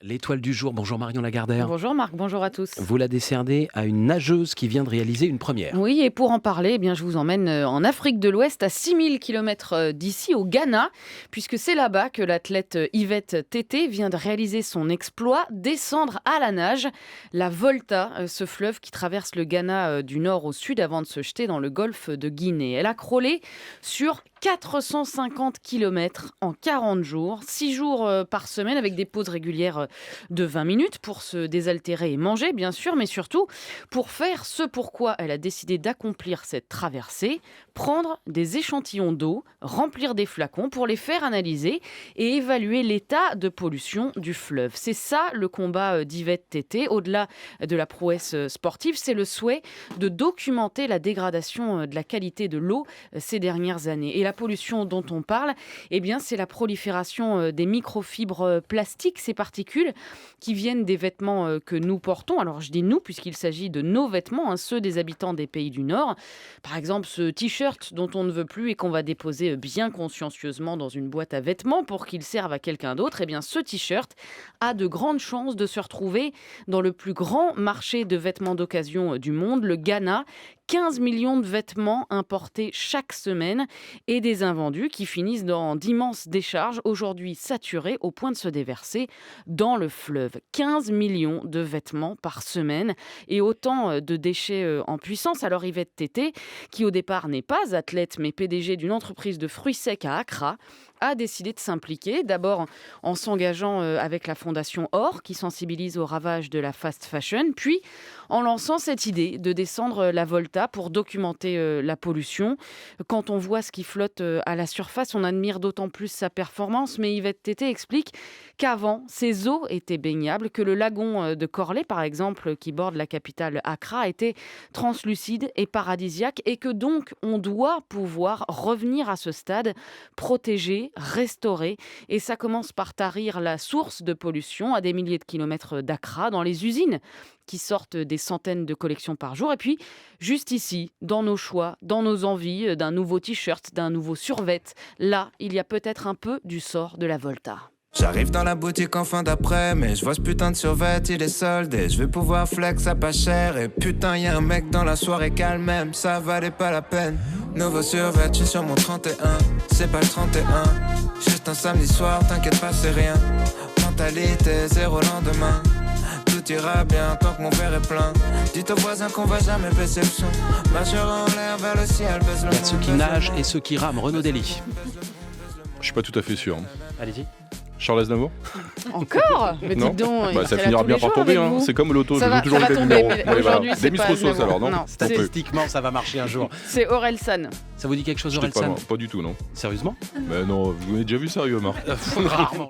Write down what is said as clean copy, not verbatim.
L'étoile du jour, bonjour Marion Lagardère. Bonjour Marc, bonjour à tous. Vous la décernez à une nageuse qui vient de réaliser une première. Oui, et pour en parler, je vous emmène en Afrique de l'Ouest, à 6000 km d'ici, au Ghana, puisque c'est là-bas que l'athlète Yvette Tété vient de réaliser son exploit, descendre à la nage la Volta, ce fleuve qui traverse le Ghana du nord au sud avant de se jeter dans le golfe de Guinée. Elle a crawlé sur 450 km en 40 jours, 6 jours par semaine avec des pauses régulières de 20 minutes pour se désaltérer et manger bien sûr, mais surtout pour faire ce pourquoi elle a décidé d'accomplir cette traversée, prendre des échantillons d'eau, remplir des flacons pour les faire analyser et évaluer l'état de pollution du fleuve. C'est ça le combat d'Yvette Tété. Au-delà de la prouesse sportive, c'est le souhait de documenter la dégradation de la qualité de l'eau ces dernières années. Et la pollution dont on parle, c'est la prolifération des microfibres plastiques, ces particules qui viennent des vêtements que nous portons. Alors je dis nous puisqu'il s'agit de nos vêtements, ceux des habitants des pays du Nord. Par exemple ce t-shirt dont on ne veut plus et qu'on va déposer bien consciencieusement dans une boîte à vêtements pour qu'il serve à quelqu'un d'autre. Ce t-shirt a de grandes chances de se retrouver dans le plus grand marché de vêtements d'occasion du monde, le Ghana. 15 millions de vêtements importés chaque semaine et des invendus qui finissent dans d'immenses décharges, aujourd'hui saturées au point de se déverser dans le fleuve. 15 millions de vêtements par semaine et autant de déchets en puissance. Alors Yvette Tété, qui au départ n'est pas athlète mais PDG d'une entreprise de fruits secs à Accra, a décidé de s'impliquer, d'abord en s'engageant avec la fondation OR, qui sensibilise aux ravages de la fast fashion, puis en lançant cette idée de descendre la Volta pour documenter la pollution. Quand on voit ce qui flotte à la surface, on admire d'autant plus sa performance, mais Yvette Tété explique qu'avant, ces eaux étaient baignables, que le lagon de Corlay, par exemple, qui borde la capitale Accra, était translucide et paradisiaque, et que donc on doit pouvoir revenir à ce stade protégé, restauré, et ça commence par tarir la source de pollution à des milliers de kilomètres d'Accra, dans les usines qui sortent des centaines de collections par jour, et puis juste ici, dans nos choix, dans nos envies d'un nouveau t-shirt, d'un nouveau survêt, là, il y a peut-être un peu du sort de la Volta. J'arrive dans la boutique en fin d'après, mais je vois ce putain de survêt, il est soldé. Je vais pouvoir flex à pas cher. Et putain, y'a un mec dans la soirée calme même, ça valait pas la peine. Nouveau survêt, je suis sur mon 31. C'est pas le 31, juste un samedi soir, t'inquiète pas, c'est rien. Mentalité, zéro lendemain. Tout ira bien tant que mon verre est plein. Dites aux voisins qu'on va jamais baisser le son. Majeur en l'air vers le ciel, baisse le Il y a ceux qui nagent et ceux qui rament. Renaud Dely. Je suis pas tout à fait sûr. Allez-y. Charles Aznavour. Encore? Mais Non. dites donc, il Ça serait finira là tous bien les par jours tomber. avec vous. C'est comme l'auto, Ça je va- joue toujours ça les va mêmes tomber, numéros. mais Ouais, voilà. aujourd'hui, c'est Demis pas Roussos zéro. alors, non, Non, Statistiquement, ça va marcher un jour. C'est Orelsan. Ça vous dit quelque chose, J'étais Orelsan? pas du tout, non. Sérieusement? Mais non, vous m'avez déjà vu sérieux, Marc. Rarement.